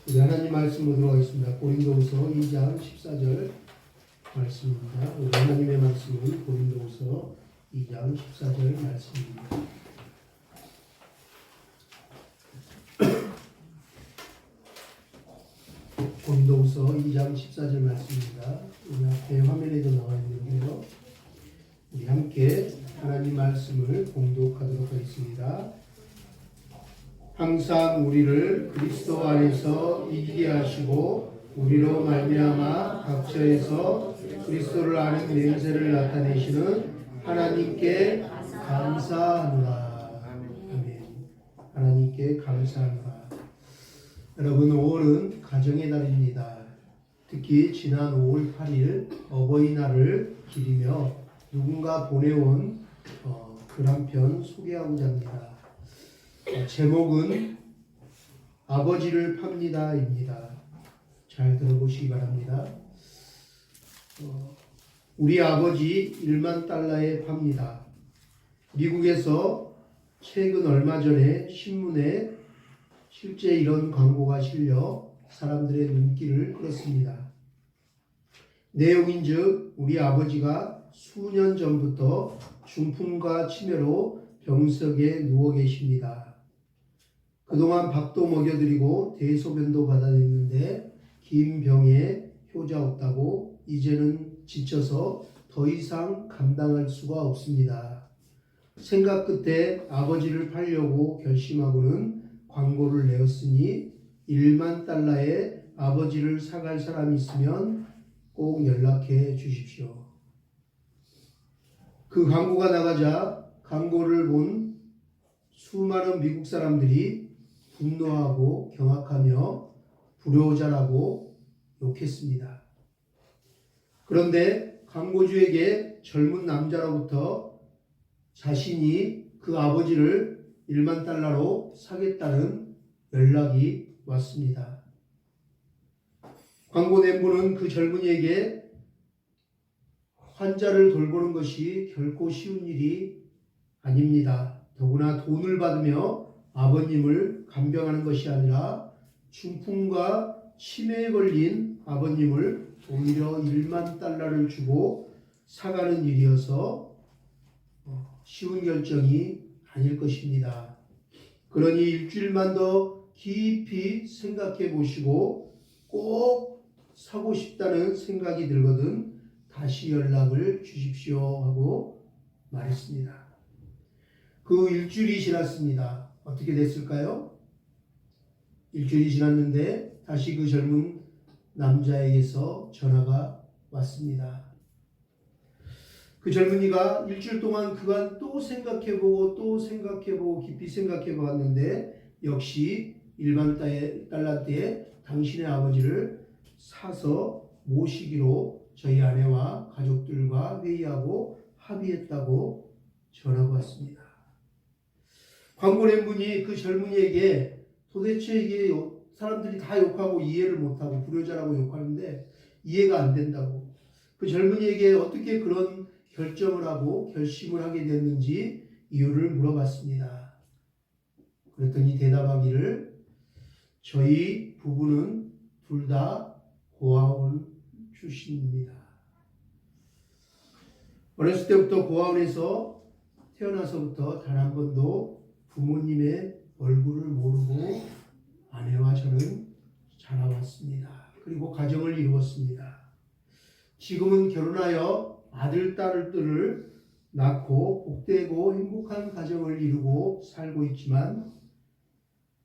우리 하나님 말씀 보도록 하겠습니다. 고린도후서 2장 14절 말씀입니다. 우리 하나님의 말씀은 고린도후서 2장 14절 말씀입니다. 고린도후서 2장 14절 말씀입니다. 우리 앞에 화면에도 나와 있는데요. 우리 함께 하나님 말씀을 봉독하도록 하겠습니다. 항상 우리를 그리스도 안에서 이기게 하시고 우리로 말미암아 각처에서 그리스도를 아는 냄새를 나타내시는 하나님께 감사하노라. 아멘. 하나님께 감사하노라. 여러분, 5월은 가정의 달입니다. 특히 지난 5월 8일 어버이날을 기리며 누군가 보내온 글 한 편 소개하고자 합니다. 제목은 아버지를 팝니다입니다. 잘 들어보시기 바랍니다. 우리 아버지 1만 달러에 팝니다. 미국에서 최근 얼마 전에 신문에 실제 이런 광고가 실려 사람들의 눈길을 끌었습니다. 내용인즉 우리 아버지가 수년 전부터 중풍과 치매로 병석에 누워 계십니다. 그동안 밥도 먹여드리고 대소변도 받아냈는데 긴 병에 효자 없다고 이제는 지쳐서 더 이상 감당할 수가 없습니다. 생각 끝에 아버지를 팔려고 결심하고는 광고를 내었으니 1만 달러에 아버지를 사갈 사람이 있으면 꼭 연락해 주십시오. 그 광고가 나가자 광고를 본 수많은 미국 사람들이 분노하고 경악하며 불효자라고 욕했습니다. 그런데 광고주에게 젊은 남자로부터 자신이 그 아버지를 1만 달러로 사겠다는 연락이 왔습니다. 광고 낸 분은 그 젊은이에게 환자를 돌보는 것이 결코 쉬운 일이 아닙니다. 더구나 돈을 받으며 아버님을 간병하는 것이 아니라 중풍과 치매에 걸린 아버님을 오히려 1만 달러를 주고 사가는 일이어서 쉬운 결정이 아닐 것입니다. 그러니 일주일만 더 깊이 생각해 보시고 꼭 사고 싶다는 생각이 들거든 다시 연락을 주십시오 하고 말했습니다. 그 일주일이 지났습니다. 어떻게 됐을까요? 일주일이 지났는데 다시 그 젊은 남자에게서 전화가 왔습니다. 그 젊은이가 일주일 동안 그간 또 생각해보고 깊이 생각해보았는데 역시 1만 달러대에 당신의 아버지를 사서 모시기로 저희 아내와 가족들과 회의하고 합의했다고 전화가 왔습니다. 광고 낸 분이 그 젊은이에게 도대체 이게 사람들이 다 욕하고 이해를 못하고 불효자라고 욕하는데 이해가 안 된다고, 그 젊은이에게 어떻게 그런 결정을 하고 결심을 하게 됐는지 이유를 물어봤습니다. 그랬더니 대답하기를 저희 부부는 둘 다 고아원 출신입니다. 어렸을 때부터 고아원에서 태어나서부터 단 한 번도 부모님의 얼굴을 모르고 아내와 저는 자라왔습니다. 그리고 가정을 이루었습니다. 지금은 결혼하여 아들, 딸들을 낳고 복되고 행복한 가정을 이루고 살고 있지만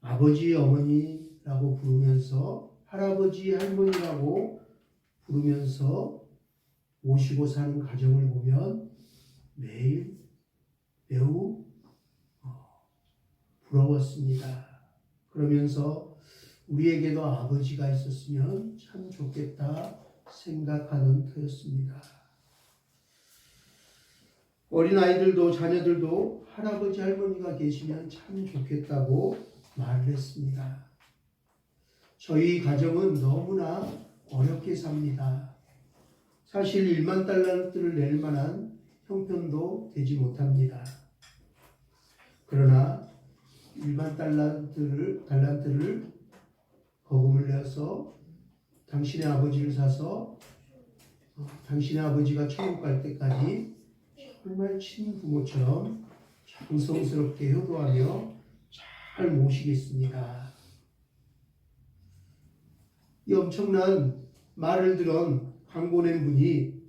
아버지, 어머니라고 부르면서 할아버지, 할머니라고 부르면서 모시고 사는 가정을 보면 매일 매우 부러웠습니다. 그러면서 우리에게도 아버지가 있었으면 참 좋겠다 생각하는 터였습니다. 어린아이들도 자녀들도 할아버지, 할머니가 계시면 참 좋겠다고 말을 했습니다. 저희 가정은 너무나 어렵게 삽니다. 사실 1만 달러를 낼 만한 형편도 되지 못합니다. 그러나 1만 달란트를 거금을 내어서 당신의 아버지를 사서 당신의 아버지가 천국 갈 때까지 정말 친부모처럼 정성스럽게 효도하며 잘 모시겠습니다. 이 엄청난 말을 들은 광고낸 분이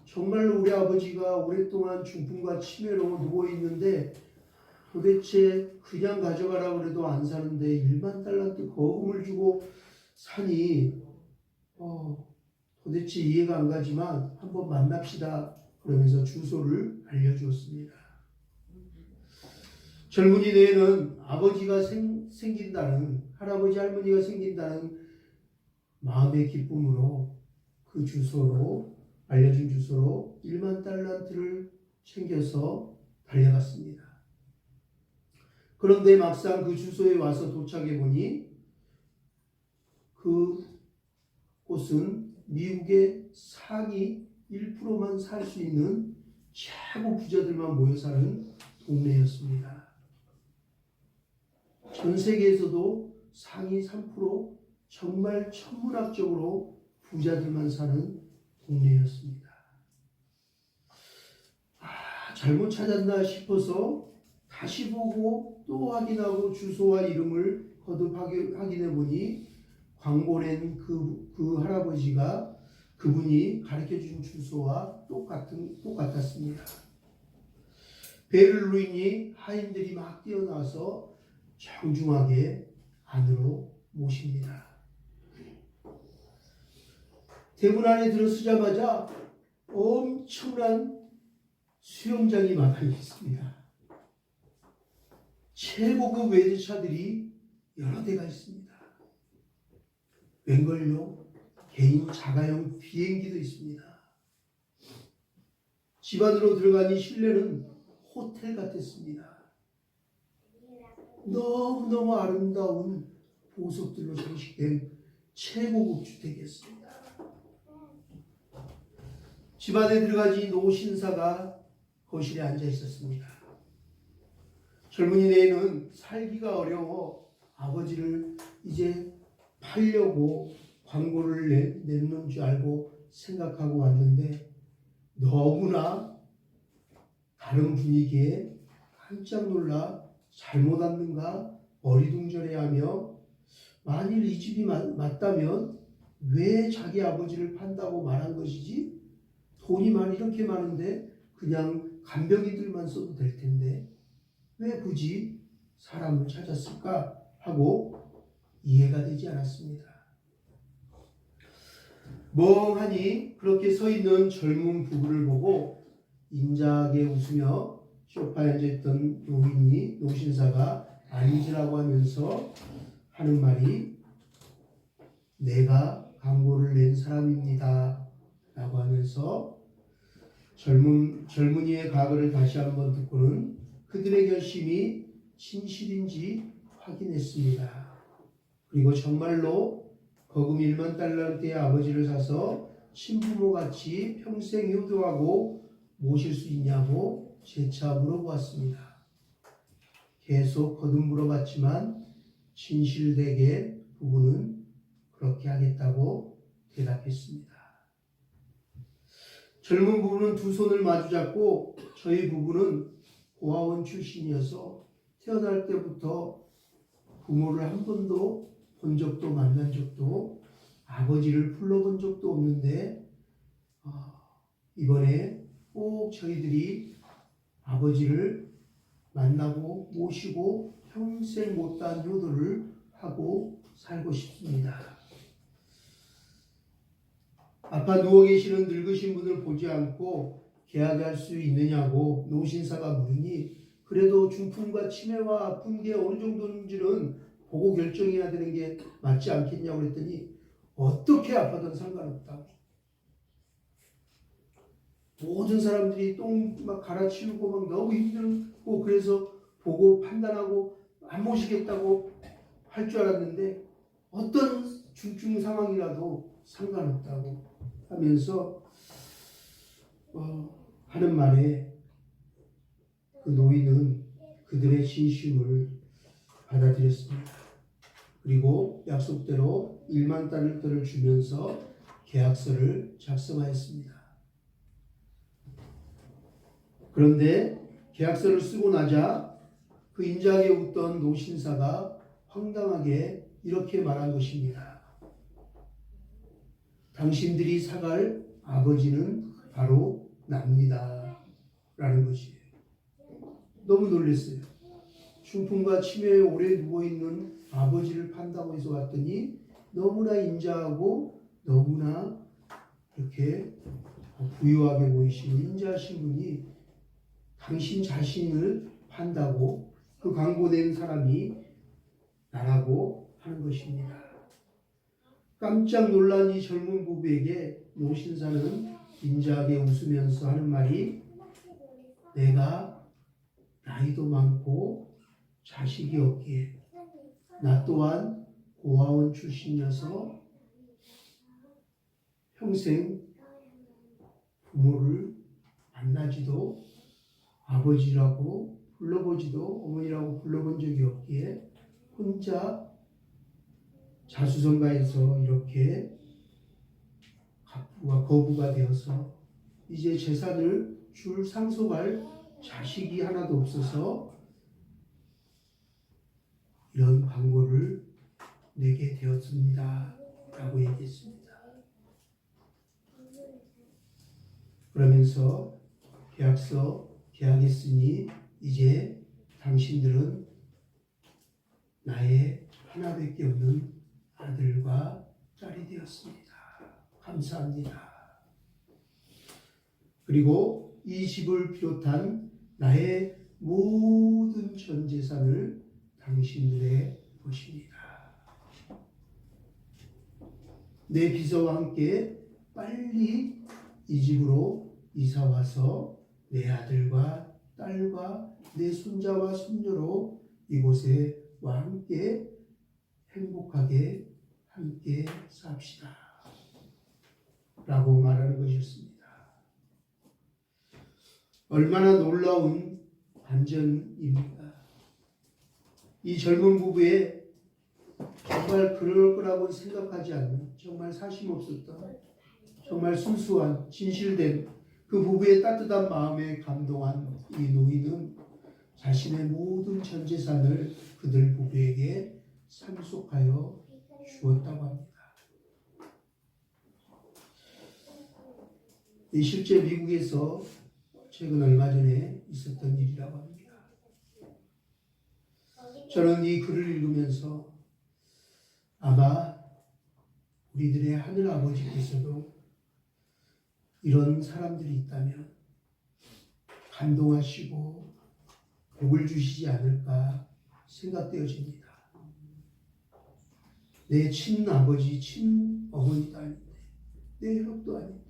정말로 우리 아버지가 오랫동안 중풍과 치매로 누워있는데 도대체 그냥 가져가라고 그래도 안 사는데 1만 달란트 거금을 주고 사니 도대체 이해가 안 가지만 한번 만납시다 그러면서 주소를 알려주었습니다. 젊은이 뇌에는 아버지가 생긴다는 할아버지 할머니가 생긴다는 마음의 기쁨으로 그 주소로 알려준 주소로 1만 달란트를 챙겨서 달려갔습니다. 그런데 막상 그 주소에 와서 도착해 보니 그 곳은 미국의 상위 1%만 살 수 있는 최고 부자들만 모여 사는 동네였습니다. 전 세계에서도 상위 3% 정말 천문학적으로 부자들만 사는 동네였습니다. 잘못 찾았나 싶어서 다시 보고 또 확인하고 주소와 이름을 거듭 확인해 보니 광고낸 그 할아버지가 그분이 가르쳐준 주소와 똑같았습니다. 베를린이 하인들이 막 뛰어나와서 정중하게 안으로 모십니다. 대문 안에 들어서자마자 엄청난 수영장이 마당에 있습니다. 최고급 외제차들이 여러 대가 있습니다. 웬걸요? 개인 자가용 비행기도 있습니다. 집 안으로 들어가니 실내는 호텔 같았습니다. 너무너무 아름다운 보석들로 장식된 최고급 주택이었습니다. 집 안에 들어가니 노신사가 거실에 앉아 있었습니다. 젊은이네는 살기가 어려워 아버지를 이제 팔려고 광고를 내는 줄 알고 생각하고 왔는데 너무나 다른 분위기에 깜짝 놀라 잘못 왔는가 어리둥절해하며 만일 이 집이 맞다면 왜 자기 아버지를 판다고 말한 것이지? 돈이 이렇게 많은데 그냥 간병인들만 써도 될 텐데 왜 굳이 사람을 찾았을까 하고 이해가 되지 않았습니다. 멍하니 그렇게 서 있는 젊은 부부를 보고 인자하게 웃으며 소파에 앉아있던 노신사가 앉으라고 하면서 하는 말이 내가 광고를 낸 사람입니다 라고 하면서 젊은이의 과거를 다시 한번 듣고는 그들의 결심이 진실인지 확인했습니다. 그리고 정말로 거금 1만 달란트의 아버지를 사서 친부모같이 평생 효도하고 모실 수 있냐고 재차 물어보았습니다. 계속 거듭 물어봤지만 진실되게 부부는 그렇게 하겠다고 대답했습니다. 젊은 부부는 두 손을 마주잡고 저희 부부는 고아원 출신이어서 태어날 때부터 부모를 한 번도 본 적도 만난 적도 아버지를 불러본 적도 없는데 이번에 꼭 저희들이 아버지를 만나고 모시고 평생 못다한 효도를 하고 살고 싶습니다. 아파 누워 계시는 늙으신 분을 보지 않고 계약할 수 있느냐고 노신사가 물으니 그래도 중풍과 치매와 아픈 게 어느 정도인지는 보고 결정해야 되는 게 맞지 않겠냐고 그랬더니 어떻게 아파도 상관없다고. 모든 사람들이 똥 막 갈아치우고 막 너무 힘들고 그래서 보고 판단하고 안 모시겠다고 할 줄 알았는데 어떤 중증 상황이라도 상관없다고 하면서 하는 말에 그 노인은 그들의 진심을 받아들였습니다. 그리고 약속대로 1만 달러를 주면서 계약서를 작성하였습니다. 그런데 계약서를 쓰고 나자 그 인자하게 웃던 노신사가 황당하게 이렇게 말한 것입니다. 당신들이 사갈 아버지는 바로 납니다. 라는 것이에요. 너무 놀랐어요. 중풍과 치매에 오래 누워있는 아버지를 판다고 해서 왔더니 너무나 인자하고 너무나 이렇게 부유하게 보이시는 인자하신 분이 당신 자신을 판다고 그 광고 낸 사람이 나라고 하는 것입니다. 깜짝 놀란 이 젊은 부부에게 노신사는 인자하게 웃으면서 하는 말이 내가 나이도 많고 자식이 없기에 나 또한 고아원 출신이어서 평생 부모를 만나지도 아버지라고 불러보지도 어머니라고 불러본 적이 없기에 혼자 자수성가해서 이렇게 갑부가 거부가 되어서 이제 재산을 줄 상속할 자식이 하나도 없어서 이런 광고를 내게 되었습니다. 라고 얘기했습니다. 그러면서 계약서 계약했으니 이제 당신들은 나의 하나밖에 없는 아들과 딸이 되었습니다. 감사합니다. 그리고 이 집을 비롯한 나의 모든 전 재산을 당신들의 것입니다. 내 비서와 함께 빨리 이 집으로 이사 와서 내 아들과 딸과 내 손자와 손녀로 이곳에 와 함께 행복하게 함께 삽시다. 라고 말하는 것이었습니다. 얼마나 놀라운 반전입니까? 이 젊은 부부의 정말 그럴 거라고 생각하지 않는 정말 사심 없었던 정말 순수한 진실된 그 부부의 따뜻한 마음에 감동한 이 노인은 자신의 모든 전 재산을 그들 부부에게 상속하여 주었다고 합니다. 이 실제 미국에서 최근 얼마 전에 있었던 일이라고 합니다. 저는 이 글을 읽으면서 아마 우리들의 하늘 아버지께서도 이런 사람들이 있다면 감동하시고 복을 주시지 않을까 생각되어집니다. 내 친아버지, 친어머니도 아닌데 내 혈육도 아닌데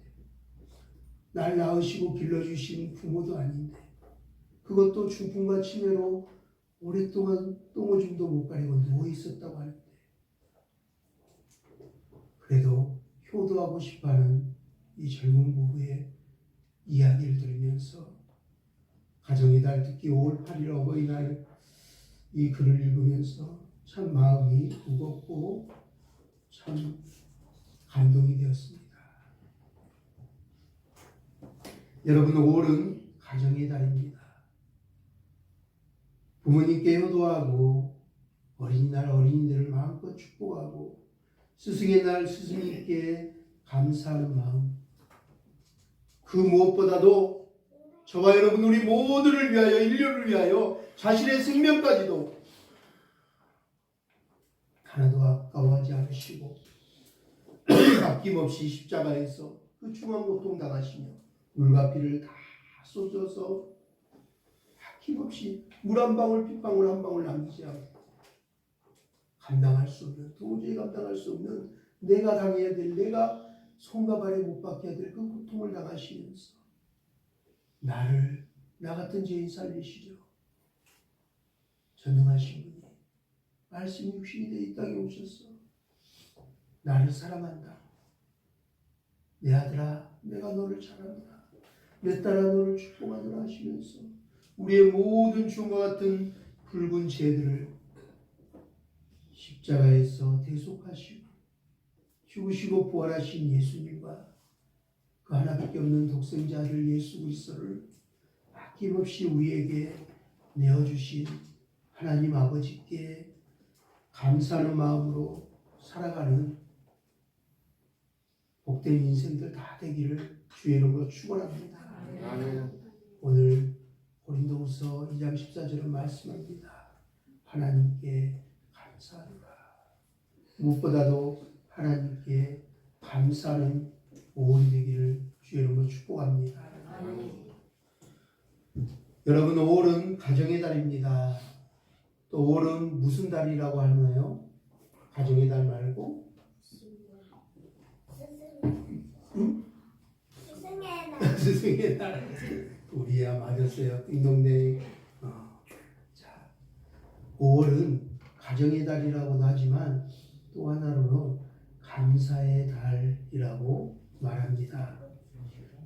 날 낳으시고 길러주신 부모도 아닌데 그것도 중풍과 치매로 오랫동안 똥오줌도 못 가리고 누워있었다고 하는데 그래도 효도하고 싶어하는 이 젊은 부부의 이야기를 들으면서 가정의 달 특히 5월 8일 어버이날 이 글을 읽으면서 참 마음이 무겁고 참 감동이 되었습니다. 여러분 5월은 가정의 달입니다. 부모님께 효도하고 어린이날 어린이들을 마음껏 축복하고 스승의 날 스승님께 감사하는 마음 그 무엇보다도 저와 여러분 우리 모두를 위하여 인류를 위하여 자신의 생명까지도 하나도 아까워하지 않으시고 아낌없이 십자가에서 그 중한 고통 당하시며 물과 피를 다 쏟아서 아낌없이 물 한 방울 핏방울 한 방울 남기지 않고 감당할 수 없는 도저히 감당할 수 없는 내가 당해야 될 내가 손과 발에 못 박혀야 될 그 고통을 당하시면서 나를 나 같은 죄인 살리시려 전능하신 분이 말씀 육신이 돼 이 땅에 오셔서 나를 사랑한다. 내 아들아 내가 너를 잘한다. 내 딸아 너를 축복하노라 하시면서 우리의 모든 주와 같은 붉은 죄들을 십자가에서 대속하시고 죽으시고 부활하신 예수님과 그 하나밖에 없는 독생자 아들 예수 그리스도를 아낌없이 우리에게 내어주신 하나님 아버지께 감사하는 마음으로 살아가는 복된 인생들 다 되기를 주의 이름으로 축원합니다. 오늘 고린도후서 2장 14절은 말씀합니다. 하나님께 감사하노라. 무엇보다도 하나님께 감사하는 5월이 되기를 주의 이름으로 축복합니다. 여러분, 5월은 가정의 달입니다. 또 5월은 무슨 달이라고 하나요? 가정의 달 말고 스승의 달. 우리야 맞았어요. 띵동댕. 자, 5월은 가정의 달이라고도 하지만 또 하나로는 감사의 달이라고 말합니다.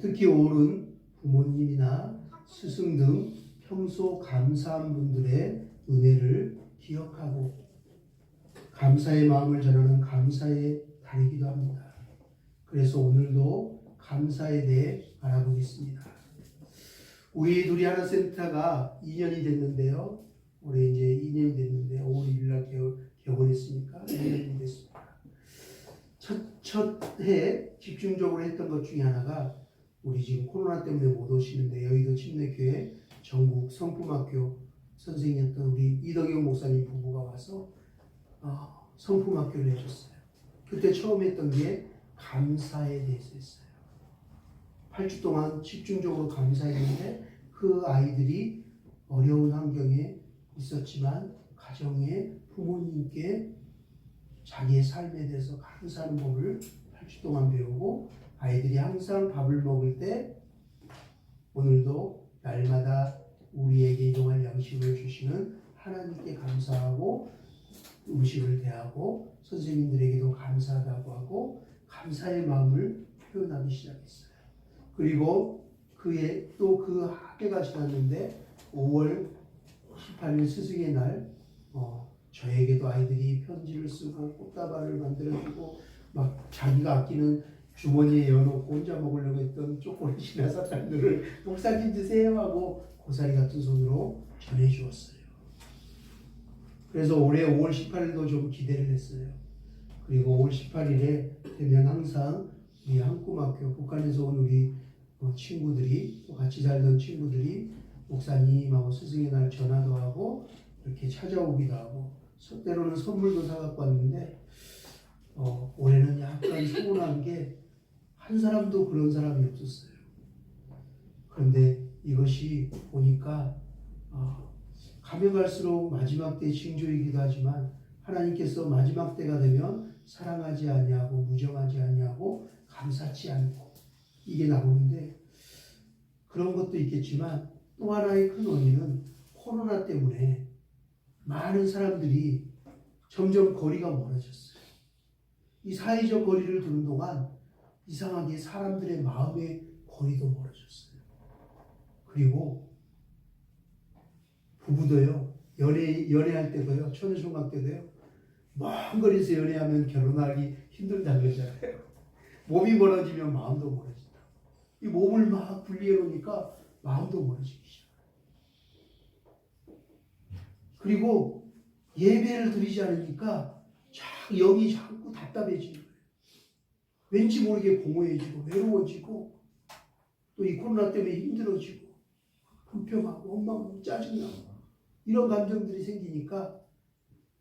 특히 5월은 부모님이나 스승 등 평소 감사한 분들의 은혜를 기억하고 감사의 마음을 전하는 감사의 달이기도 합니다. 그래서 오늘도 감사에 대해 알아보겠습니다. 우리 둘이 하나 센터가 2년이 됐는데요. 올해 이제 2년이 됐는데 5월 1일 날 개원했으니까 2년이 됐습니다. 첫 해 집중적으로 했던 것 중에 하나가 우리 지금 코로나 때문에 못 오시는데 여의도 침례교회 전국 성품학교 선생님이었던 우리 이덕영 목사님 부부가 와서 성품학교를 해줬어요. 그때 처음 했던 게 감사에 대해서 했어요. 8주 동안 집중적으로 감사했는데 그 아이들이 어려운 환경에 있었지만 가정에 부모님께 자기의 삶에 대해서 감사하는 법을 8주 동안 배우고 아이들이 항상 밥을 먹을 때 오늘도 날마다 우리에게 이동할 양식을 주시는 하나님께 감사하고 음식을 대하고 선생님들에게도 감사하다고 하고 감사의 마음을 표현하기 시작했어요. 그리고 또 그 학회가 지났는데 5월 18일 스승의 날 저에게도 아이들이 편지를 쓰고 꽃다발을 만들어주고 막 자기가 아끼는 주머니에 넣어놓고 혼자 먹으려고 했던 초콜릿이나 사탕들을 목사님 드세요 하고 고사리 같은 손으로 전해주었어요. 그래서 올해 5월 18일도 좀 기대를 했어요. 그리고 5월 18일에 되면 항상 우리 한꿈학교 북한에서 온 우리 친구들이 또 같이 살던 친구들이 목사님하고 스승의 날 전화도 하고 이렇게 찾아오기도 하고 때로는 선물도 사갖고 왔는데 올해는 약간 서운한 게 한 사람도 그런 사람이 없었어요. 그런데 이것이 보니까 가면 갈수록 마지막 때 징조이기도 하지만 하나님께서 마지막 때가 되면 사랑하지 아니하고 무정하지 아니하고 감사치 않고 이게 나오는데 그런 것도 있겠지만 또 하나의 큰 원인은 코로나 때문에 많은 사람들이 점점 거리가 멀어졌어요. 이 사회적 거리를 두는 동안 이상하게 사람들의 마음의 거리도 멀어졌어요. 그리고 부부도요, 연애할 때도요, 초년총각 때도요, 먼 거리에서 연애하면 결혼하기 힘들다고 그러잖아요. 몸이 멀어지면 마음도 멀어진다. 이 몸을 막 분리해 놓으니까 마음도 멀어지기 시작해요. 그리고 예배를 드리지 않으니까 영이 자꾸 답답해지는 거예요. 왠지 모르게 공허해지고 외로워지고 또 이 코로나 때문에 힘들어지고 불평하고 원망하고 짜증나고 이런 감정들이 생기니까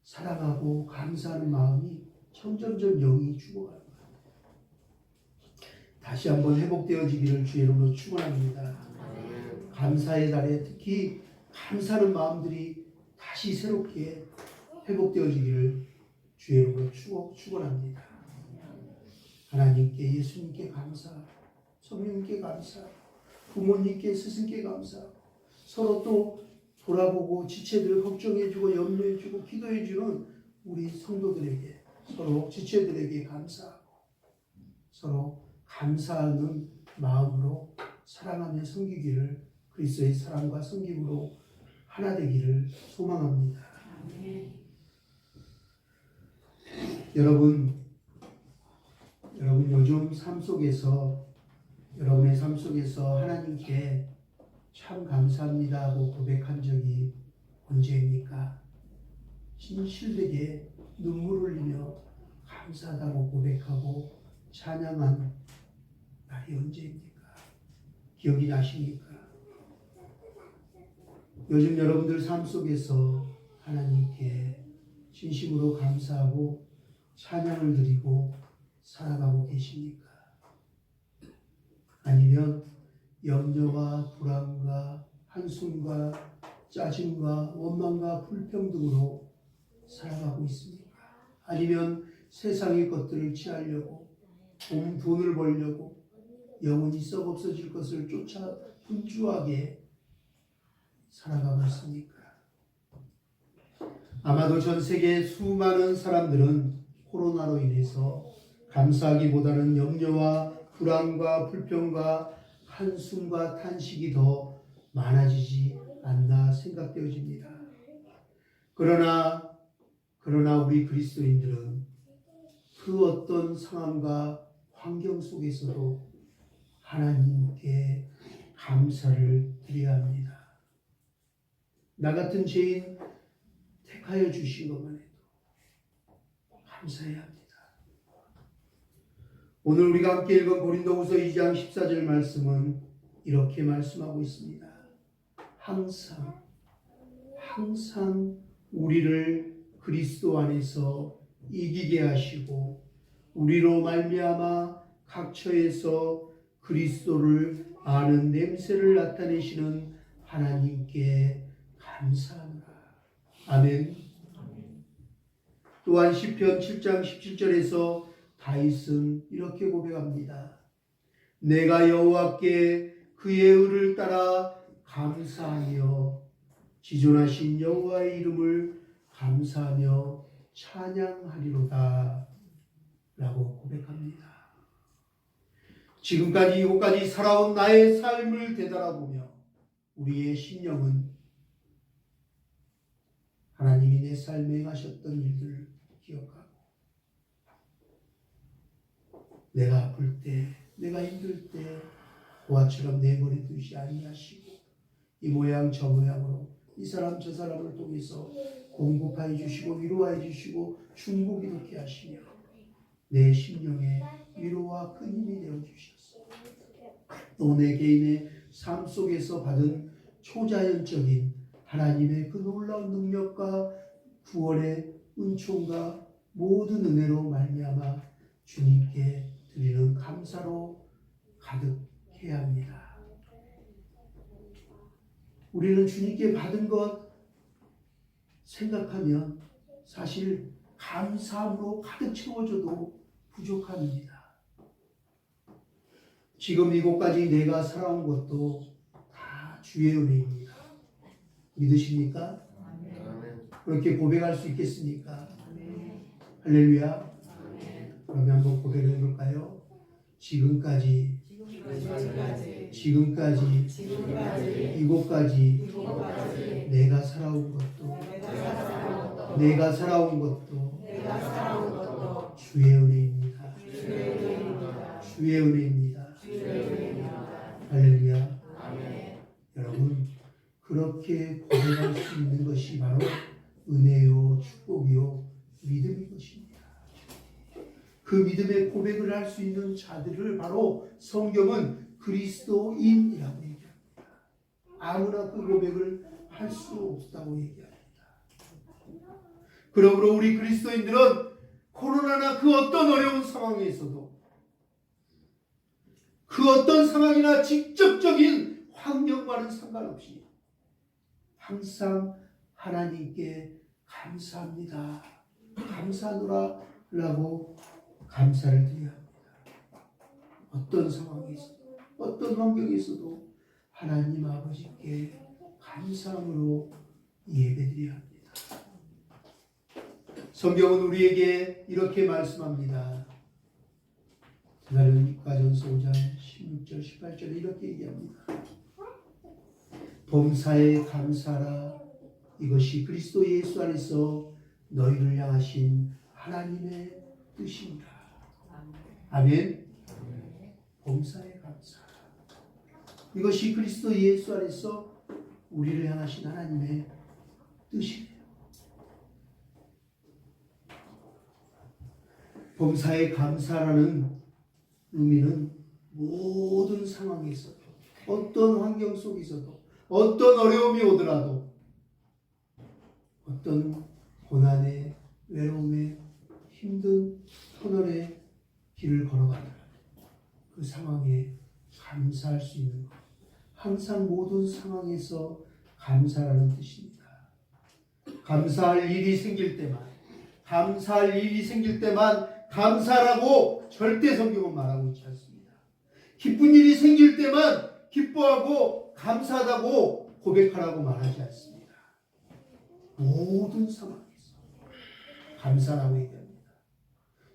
사랑하고 감사하는 마음이 점점점 영이 죽어가는 거예요. 다시 한번 회복되어지기를 주의 이름으로 축원합니다. 감사의 달에 특히 감사하는 마음들이 다시 새롭게 회복되어지기를 주의 이름으로 축원합니다. 하나님께 예수님께 감사하고 성령님께 감사하고 부모님께 스승께 감사하고 서로 또 돌아보고 지체들 걱정해주고 염려해주고 기도해주는 우리 성도들에게 서로 지체들에게 감사하고 서로 감사하는 마음으로 사랑하며 섬기기를 그리스도의 사랑과 섬김으로 하나 되기를 소망합니다. 여러분 요즘 여러분의 삶 속에서 하나님께 참 감사합니다 하고 고백한 적이 언제입니까? 진실되게 눈물 흘리며 감사하다고 고백하고 찬양한 날이 언제입니까? 기억이 나십니까? 요즘 여러분들 삶 속에서 하나님께 진심으로 감사하고 찬양을 드리고 살아가고 계십니까? 아니면 염려와 불안과 한숨과 짜증과 원망과 불평등으로 살아가고 있습니까? 아니면 세상의 것들을 취하려고 돈을 벌려고 영원히 썩 없어질 것을 쫓아 분주하게 살아가고 있습니까? 아마도 전 세계 수많은 사람들은 코로나로 인해서 감사하기보다는 염려와 불안과 불평과 한숨과 탄식이 더 많아지지 않나 생각되어집니다. 그러나 우리 그리스도인들은 그 어떤 상황과 환경 속에서도 하나님께 감사를 드려야 합니다. 나 같은 죄인 택하여 주신 것만 해도 감사해야 합니다. 오늘 우리가 함께 읽은 고린도후서 2장 14절 말씀은 이렇게 말씀하고 있습니다. 항상 우리를 그리스도 안에서 이기게 하시고 우리로 말미암아 각 처에서 그리스도를 아는 냄새를 나타내시는 하나님께 감사합니다. 아멘. 또한 시편 7장 17절에서 다윗은 이렇게 고백합니다. 내가 여호와께 그의 의를 따라 감사하며 지존하신 여호와의 이름을 감사하며 찬양하리로다 라고 고백합니다. 지금까지 이곳까지 살아온 나의 삶을 되돌아보며 우리의 심령은 하나님이 내 삶에 행하셨던 일들을 기억하고 내가 아플 때, 내가 힘들 때 고아처럼 내버려 두지 아니하시고 이 모양 저 모양으로 이 사람 저 사람을 통해서 공급하여 주시고 위로하여 주시고 충고 기도케 하시며 내 심령에 위로와 큰 힘이 되어 주셨어. 또 내 개인의 삶 속에서 받은 초자연적인 하나님의 그 놀라운 능력과 구원의 은총과 모든 은혜로 말미암아 주님께 드리는 감사로 가득해야 합니다. 우리는 주님께 받은 것 생각하면 사실 감사함으로 가득 채워져도 부족합니다. 지금 이곳까지 내가 살아온 것도 다 주의 은혜입니다. 믿으십니까? 그렇게 고백할 수 있겠습니까? 할렐루야. 그러면 한번 고백해 볼까요? 지금까지 이곳까지 내가 살아온 것도 주의 은혜입니다. 주의 은혜입니다. 할렐루야. 여러분 그렇게 고백할 수 있는 것이 바로 은혜요 축복이요 믿음인 것입니다. 그 믿음의 고백을 할 수 있는 자들을 바로 성경은 그리스도인이라고 얘기합니다. 아무나 그 고백을 할 수 없다고 얘기합니다. 그러므로 우리 그리스도인들은 코로나나 그 어떤 어려운 상황에서도 그 어떤 상황이나 직접적인 환경과는 상관없이 항상 하나님께 감사합니다. 감사하노라 라고 감사를 드려야 합니다. 어떤 상황에서도 어떤 환경에서도 하나님 아버지께 감사함으로 예배드려야 합니다. 성경은 우리에게 이렇게 말씀합니다. 데살로니가전서 5장 16절 18절에 이렇게 얘기합니다. 범사에 감사하라. 이것이 그리스도 예수 안에서 너희를 향하신 하나님의 뜻입니다. 아멘. 범사에 감사. 이것이 그리스도 예수 안에서 우리를 향하신 하나님의 뜻이에요. 범사에 감사라는 의미는 모든 상황에서도, 어떤 환경 속에서도, 어떤 어려움이 오더라도, 어떤 고난에, 외로움에, 힘든 터널의 길을 걸어가더라도 그 상황에 감사할 수 있는 것. 항상 모든 상황에서 감사라는 뜻입니다. 감사할 일이 생길 때만, 감사할 일이 생길 때만 감사라고 절대 성경은 말하고 있지 않습니다. 기쁜 일이 생길 때만 기뻐하고 감사하다고 고백하라고 말하지 않습니다. 모든 상황에서 감사라고 얘기합니다.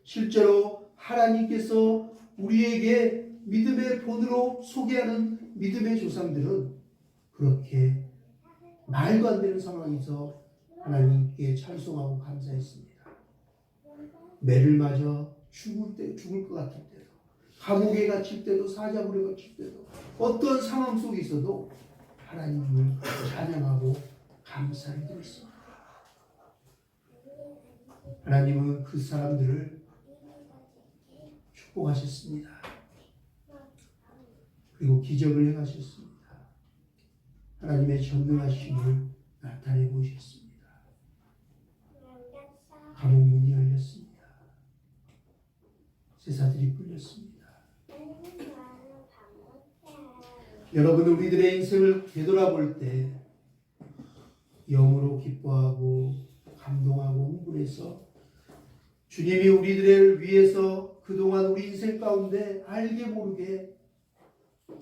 실제로 하나님께서 우리에게 믿음의 본으로 소개하는 믿음의 조상들은 그렇게 말도 안 되는 상황에서 하나님께 찬송하고 감사했습니다. 매를 맞아 죽을 것 같을 때도, 감옥에 갇힐 때도, 사자굴에 갇힐 때도, 어떤 상황 속에 있어도 하나님을 찬양하고 감사를 드렸습니다. 하나님은 그 사람들을 축복하셨습니다. 그리고 기적을 행하셨습니다. 하나님의 전능하심을 나타내 보이셨습니다. 감옥 문이 열렸습니다. 제사들이 풀렸습니다. 여러분, 우리들의 인생을 되돌아볼 때 영으로 기뻐하고 감동하고 흥분해서 주님이 우리들을 위해서 그동안 우리 인생 가운데 알게 모르게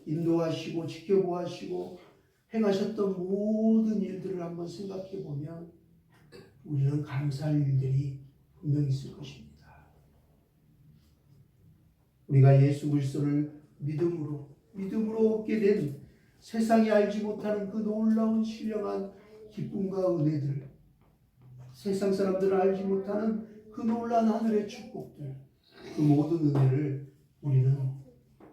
인도하시고 지켜보시고 행하셨던 모든 일들을 한번 생각해 보면 우리는 감사할 일들이 분명히 있을 것입니다. 우리가 예수 그리스도를 믿음으로 얻게 된 세상이 알지 못하는 그 놀라운 신령한 기쁨과 은혜들, 세상 사람들은 알지 못하는 그 놀라운 하늘의 축복들, 그 모든 은혜를 우리는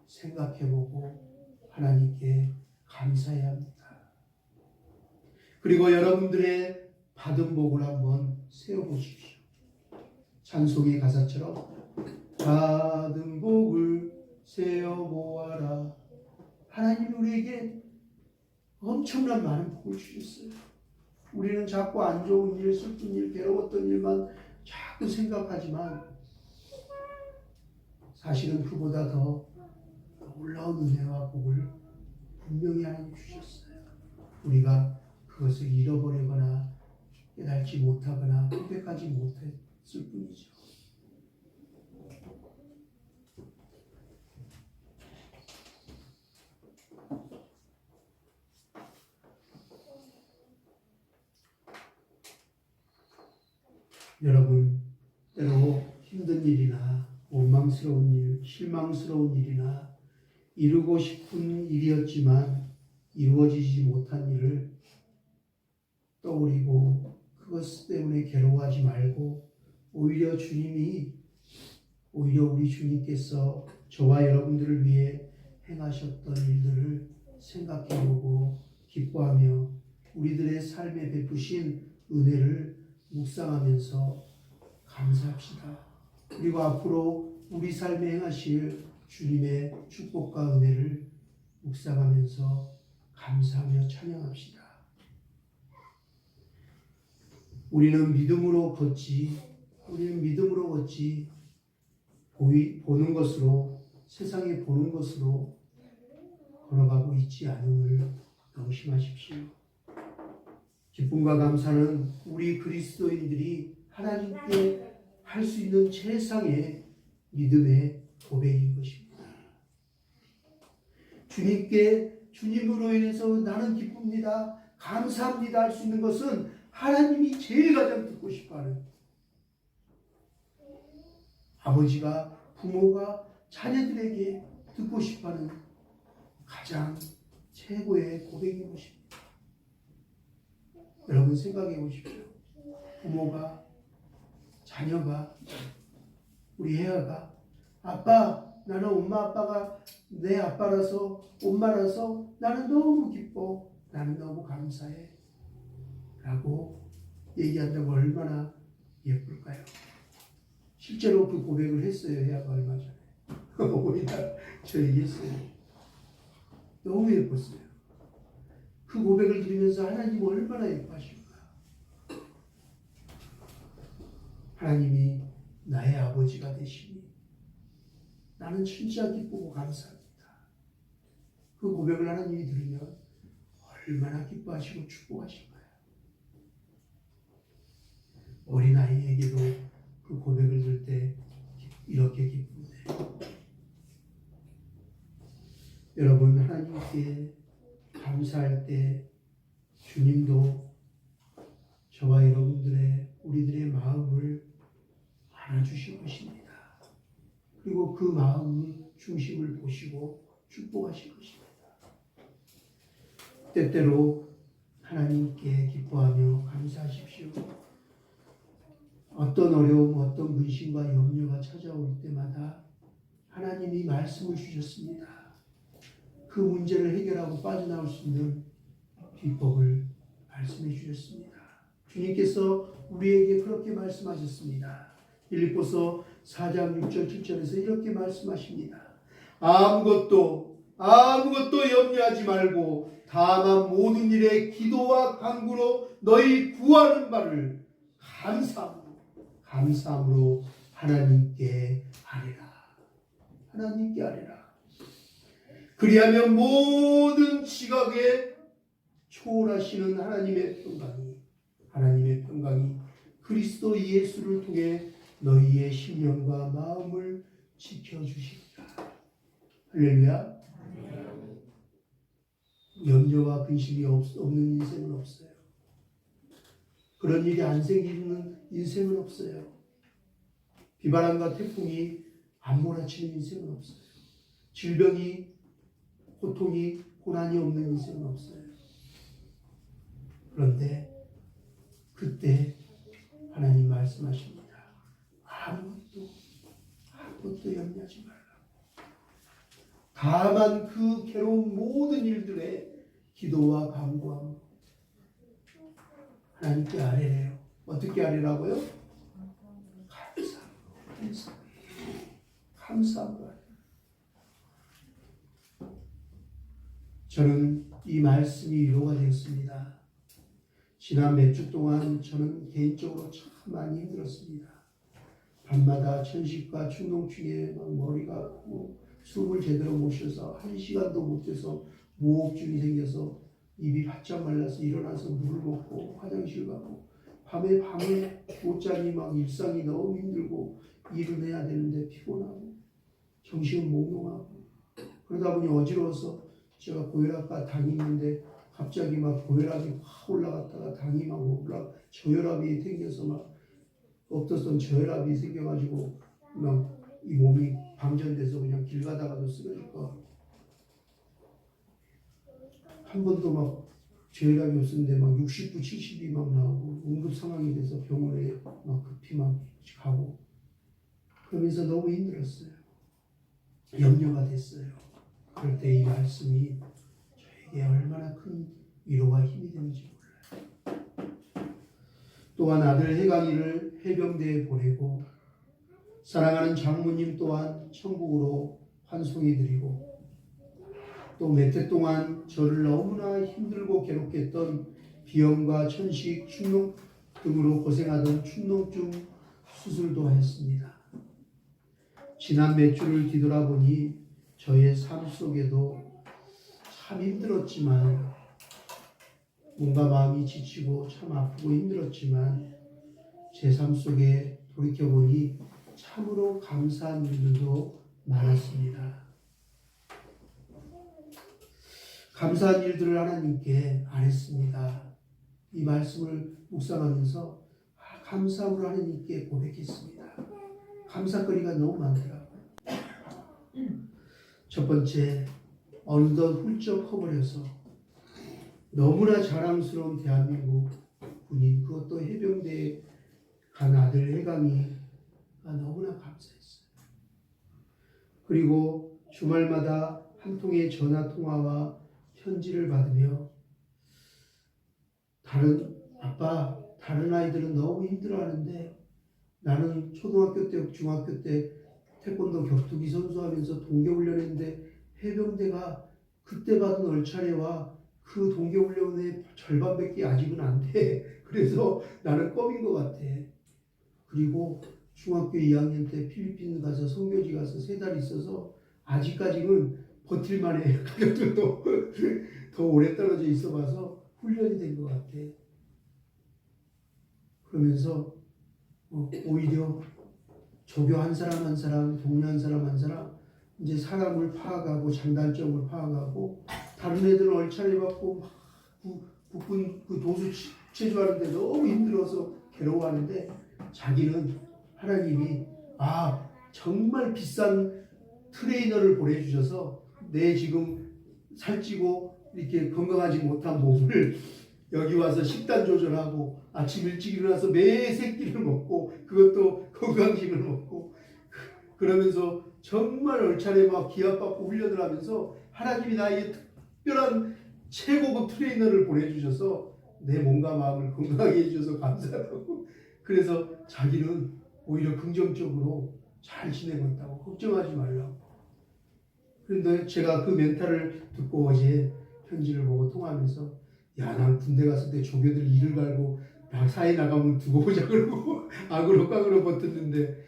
생각해보고 하나님께 감사해야 합니다. 그리고 여러분들의 받은 복을 한번 세어보십시오. 찬송의 가사처럼 받은 복을 세어보아라. 하나님이 우리에게 엄청난 많은 복을 주셨어요. 우리는 자꾸 안 좋은 일, 슬픈 일, 괴로웠던 일만 자꾸 생각하지만 사실은 그보다 더 놀라운 은혜와 복을 분명히 하나님 주셨어요. 우리가 그것을 잃어버리거나 깨닫지 못하거나 고백하지 못했을 뿐이죠. 여러분, 때로 힘든 일이나 원망스러운 일, 실망스러운 일이나 이루고 싶은 일이었지만 이루어지지 못한 일을 떠올리고 그것 때문에 괴로워하지 말고 오히려 우리 주님께서 저와 여러분들을 위해 행하셨던 일들을 생각해보고 기뻐하며 우리들의 삶에 베푸신 은혜를 묵상하면서 감사합시다. 그리고 앞으로 우리 삶에 행하실 주님의 축복과 은혜를 묵상하면서 감사하며 찬양합시다. 우리는 믿음으로 걷지 보는 것으로, 세상에 보는 것으로 걸어가고 있지 않음을 명심하십시오. 기쁨과 감사는 우리 그리스도인들이 하나님께 할 수 있는 최상의 믿음의 고백인 것입니다. 주님으로 인해서 나는 기쁩니다, 감사합니다 할 수 있는 것은 하나님이 제일 가장 듣고 싶어하는, 아버지가, 부모가 자녀들에게 듣고 싶어하는 가장 최고의 고백인 것입니다. 여러분 생각해 보십시오. 부모가, 자녀가 우리 혜아가 아빠, 나는 엄마 아빠가 내 아빠라서 엄마라서 나는 너무 기뻐. 나는 너무 감사해. 라고 얘기한다고 얼마나 예쁠까요? 실제로 그 고백을 했어요. 혜아가 얼마 전에. 어머니가 저 얘기했어요. 너무 예뻤어요. 그 고백을 들으면서 하나님 얼마나 예뻐하실까. 하나님이 나의 아버지가 되시니 나는 진짜 기쁘고 감사합니다. 그 고백을 하나님이 들으면 얼마나 기뻐하시고 축복하실까요? 어린아이에게도 그 고백을 들을 때 이렇게 기쁜데 여러분, 하나님께 감사할 때 주님도 저와 여러분들의 우리들의 마음을 안아주실 것입니다. 그리고 그 마음 중심을 보시고 축복하실 것입니다. 때때로 하나님께 기뻐하며 감사하십시오. 어떤 어려움, 어떤 근심과 염려가 찾아올 때마다 하나님이 말씀을 주셨습니다. 그 문제를 해결하고 빠져나올 수 있는 비법을 말씀해 주셨습니다. 주님께서 우리에게 그렇게 말씀하셨습니다. 빌립보서 4장 6절 7절에서 이렇게 말씀하십니다. 아무것도 염려하지 말고 다만 모든 일에 기도와 간구로 너희 구하는 바를 감사함으로 하나님께 아뢰라. 하나님께 아뢰라. 그리하면 모든 지각에 초월하시는 하나님의 평강이 그리스도 예수를 통해 너희의 심령과 마음을 지켜주십니다. 할렐루야. 염려와 근심이 없는 인생은 없어요. 그런 일이 안 생기는 인생은 없어요. 비바람과 태풍이 안 몰아치는 인생은 없어요. 질병이, 고통이, 고난이 없는 인생은 없어요. 그런데 그때 하나님 말씀하십니다. 아무것도 염려하지 말라. 다만 그 괴로운 모든 일들에 기도와 간구함으로 하나님께 아뢰래요. 어떻게 아뢰라고요? 감사함으로 아뢰라. 저는 이 말씀이 위로가 되었습니다. 지난 몇 주 동안 저는 개인적으로 참 많이 힘들었습니다. 밤마다 천식과 충농충에 막 머리가 아프고 숨을 제대로 못 쉬어서 1시간도 못 돼서 무호흡증이 생겨서 입이 바짝 말라서 일어나서 물을 먹고 화장실 가고 밤에 못 자니 막 일상이 너무 힘들고 일을 해야 되는데 피곤하고 정신은 몽롱하고 그러다 보니 어지러워서 제가 고혈압과 당이 있는데 갑자기 막 고혈압이 확 올라갔다가 당이 막 저혈압이 생겨서 막 없었던 저혈압이 생겨가지고 막 이 몸이 방전돼서 그냥 길 가다가도 쓰러질 거. 한 번도 막 저혈압이 없었는데 막 69, 70이 막 나오고 응급 상황이 돼서 병원에 막 급히 막 가고 그러면서 너무 힘들었어요. 염려가 됐어요. 그럴 때 이 말씀이 저에게 얼마나 큰 위로와 힘이 되는지 몰라요. 또한 아들 해강이를 해병대에 보내고 사랑하는 장모님 또한 천국으로 환송해 드리고 또 몇 해 동안 저를 너무나 힘들고 괴롭게 했던 비염과 천식, 축농 등으로 고생하던 축농증 수술도 했습니다. 지난 몇 주를 뒤돌아보니 저의 삶 속에도 참 힘들었지만 뭔가 마음이 지치고 참 아프고 힘들었지만 제 삶 속에 돌이켜보니 참으로 감사한 일들도 많았습니다. 감사한 일들을 하나님께 안 했습니다. 이 말씀을 묵상하면서 감사함으로 하나님께 고백했습니다. 감사거리가 너무 많더라고요. 첫 번째, 어느덧 훌쩍 커버려서 너무나 자랑스러운 대한민국 군인, 그것도 해병대에 간 아들 해강이가 너무나 감사했어요. 그리고 주말마다 한 통의 전화 통화와 편지를 받으며 다른 아이들은 너무 힘들어하는데 나는 초등학교 때, 중학교 때 태권도 격투기 선수하면서 동계훈련했는데 해병대가 그때 받은 얼차례와 그 동계훈련의 절반밖에 아직은 안 돼. 그래서 나는 껌인 것 같아. 그리고 중학교 2학년 때 필리핀 가서 선교지 가서 3달 있어서 아직까지는 버틸만해. 가족들도 더 오래 떨어져 있어 봐서 훈련이 된 것 같아. 그러면서 오히려 조교 한 사람 한 사람, 동료 한 사람 한 사람 이제 사람을 파악하고 장단점을 파악하고 다른 애들은 얼차례 받고 국군 그 도수 체조하는데 너무 힘들어서 괴로워하는데 자기는 하나님이 정말 비싼 트레이너를 보내주셔서 내 지금 살찌고 이렇게 건강하지 못한 몸을 여기 와서 식단 조절하고 아침 일찍 일어나서 매 새끼를 먹고 그것도 건강식을 먹고 그러면서 정말 얼차례 막 기합받고 훈련을 하면서 하나님이 나에게 특별한 최고급 트레이너를 보내주셔서 내 몸과 마음을 건강하게 해주셔서 감사하다고. 그래서 자기는 오히려 긍정적으로 잘 지내고 있다고, 걱정하지 말라고. 그런데 제가 그 멘탈을 듣고 어제 편지를 보고 통화하면서 난 군대 갔을 때 조교들 이를 갈고 나 사회 나가면 두고 보자 그러고 악으로 깡으로 버텼는데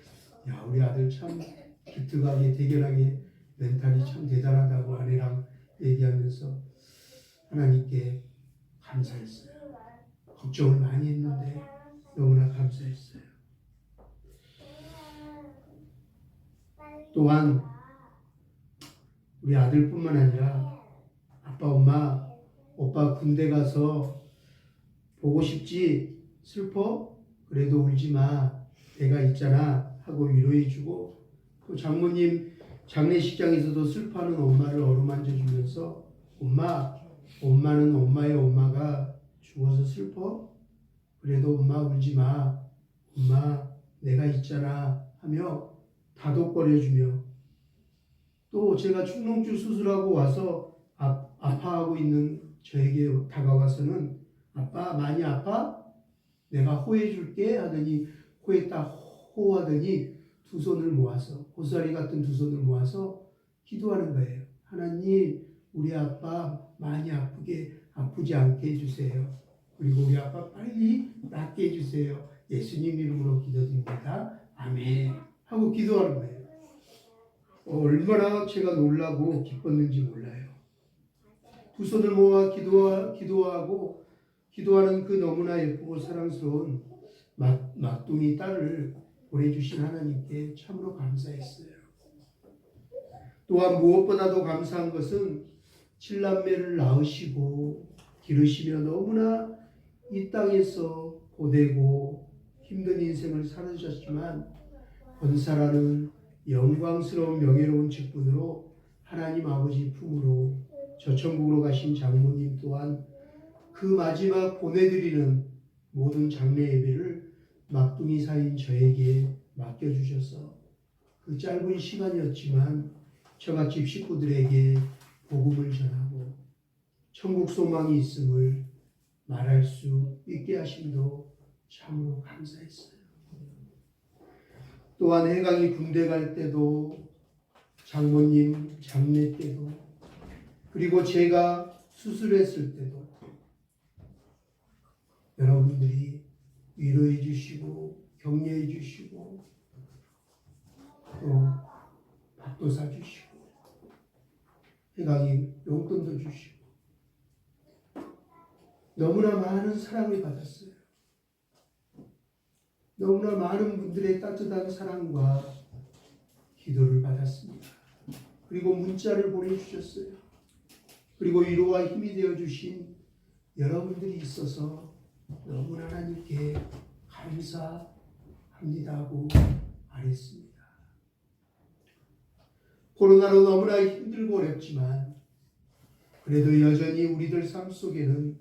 우리 아들 참 기특하게 대견하게 멘탈이 참 대단하다고 아내랑 얘기하면서 하나님께 감사했어요. 걱정을 많이 했는데 너무나 감사했어요. 또한 우리 아들뿐만 아니라 아빠, 엄마, 오빠 군대 가서 보고 싶지? 슬퍼? 그래도 울지 마. 내가 있잖아. 하고 위로해주고 또 장모님 장례식장에서도 슬퍼하는 엄마를 어루만져주면서 엄마는 엄마의 엄마가 죽어서 슬퍼? 그래도 엄마 울지 마. 엄마 내가 있잖아. 하며 다독거려주며 또 제가 축농주 수술하고 와서 아파하고 있는 저에게 다가와서는 아빠 많이 아파? 내가 호해줄게 하더니 코에 딱 호하더니 두 손을 모아서 고사리 같은 두 손을 모아서 기도하는 거예요. 하나님 우리 아빠 많이 아프지 않게 해주세요. 그리고 우리 아빠 빨리 낫게 해주세요. 예수님 이름으로 기도드립니다. 아멘 하고 기도하는 거예요. 얼마나 제가 놀라고 기뻤는지 몰라요. 두 손을 모아 기도하고 기도하는 그 너무나 예쁘고 사랑스러운 막둥이 딸을 보내주신 하나님께 참으로 감사했어요. 또한 무엇보다도 감사한 것은 7남매를 낳으시고 기르시며 너무나 이 땅에서 고되고 힘든 인생을 살으셨지만 권사라는 영광스러운 명예로운 직분으로 하나님 아버지 품으로 저 천국으로 가신 장모님 또한 그 마지막 보내드리는 모든 장례 예배를 막둥이 사인 저에게 맡겨주셔서 그 짧은 시간이었지만 저같이 식구들에게 복음을 전하고 천국 소망이 있음을 말할 수 있게 하심도 참으로 감사했어요. 또한 해강이 군대 갈 때도 장모님 장례 때도 그리고 제가 수술했을 때도 여러분들이 위로해 주시고 격려해 주시고 또 밥도 사주시고 해강이 용돈도 주시고 너무나 많은 사랑을 받았어요. 너무나 많은 분들의 따뜻한 사랑과 기도를 받았습니다. 그리고 문자를 보내주셨어요. 그리고 위로와 힘이 되어주신 여러분들이 있어서 너무나 하나님께 감사합니다 하고 말했습니다. 코로나로 너무나 힘들고 어렵지만 그래도 여전히 우리들 삶 속에는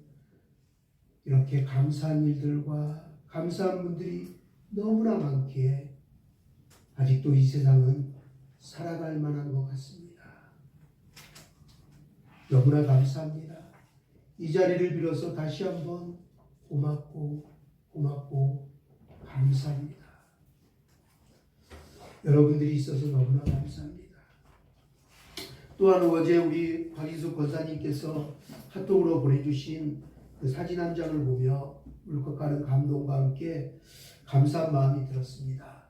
이렇게 감사한 일들과 감사한 분들이 너무나 많기에 아직도 이 세상은 살아갈 만한 것 같습니다. 너무나 감사합니다. 이 자리를 빌어서 다시 한번 고맙고 감사합니다. 여러분들이 있어서 너무나 감사합니다. 또한 어제 우리 박인숙 권사님께서 카톡으로 보내주신 그 사진 한 장을 보며 울컥하는 감동과 함께 감사한 마음이 들었습니다.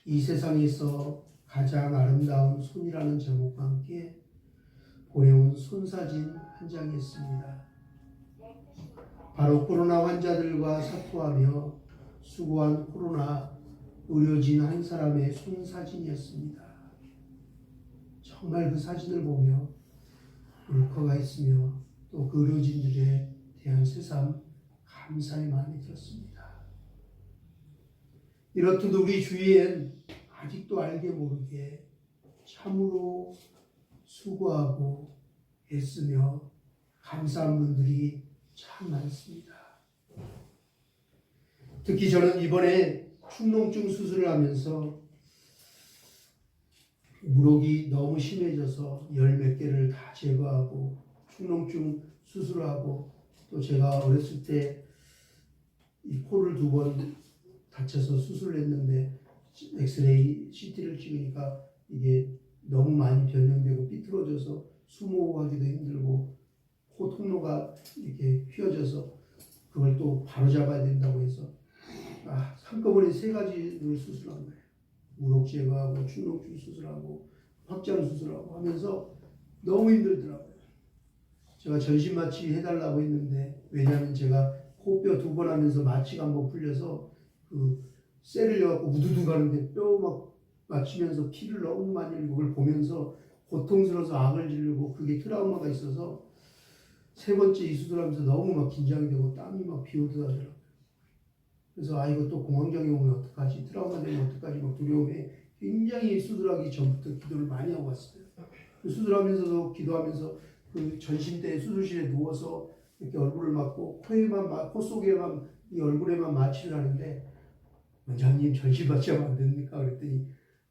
이 세상에서 가장 아름다운 손이라는 제목과 함께 보내온 손사진 한 장이었습니다. 바로 코로나 환자들과 사투하며 수고한 코로나 의료진 한 사람의 손사진이었습니다. 정말 그 사진을 보며 울컥하였으며 또 그 의료진들에 대한 새삼 감사의 마음이 들었습니다. 이렇듯 우리 주위엔 아직도 알게 모르게 참으로 수고하고 애쓰며 감사한 분들이 참 많습니다. 특히 저는 이번에 축농증 수술을 하면서 물혹이 너무 심해져서 열 몇 개를 다 제거하고 축농증 수술을 하고 또 제가 어렸을 때 이 코를 2번 다쳐서 수술을 했는데 엑스레이 CT를 찍으니까 이게 너무 많이 변형되고 삐뚤어져서 숨호흡하기도 힘들고 코 통로가 이렇게 휘어져서 그걸 또 바로잡아야 된다고 해서 한꺼번에 3가지를 수술한 거예요. 물혹 제거하고 축농증 수술하고 확장 수술하고 하면서 너무 힘들더라고요. 제가 전신 마취 해달라고 했는데 왜냐하면 제가 코뼈 2번 하면서 마취가 한번 풀려서 그 쇠를 넣어갖고 우두두 가는데 뼈 막 맞추면서 피를 너무 많이 흘리고 그걸 보면서 고통스러워서 악을 지르고 그게 트라우마가 있어서 3번째 이 수술하면서 너무 막 긴장이 되고 땀이 막 비오듯 하더라고요. 그래서 이거 또 공황장애 오면 어떡하지, 트라우마 되면 어떡하지 막 두려움에 굉장히 수술하기 전부터 기도를 많이 하고 왔어요. 수술하면서도 기도하면서 그 전신대 수술실에 누워서 이렇게 얼굴을 맞고 코 속에만 이 얼굴에만 마취를 하는데 원장님 전신 마취하면 안 됩니까? 그랬더니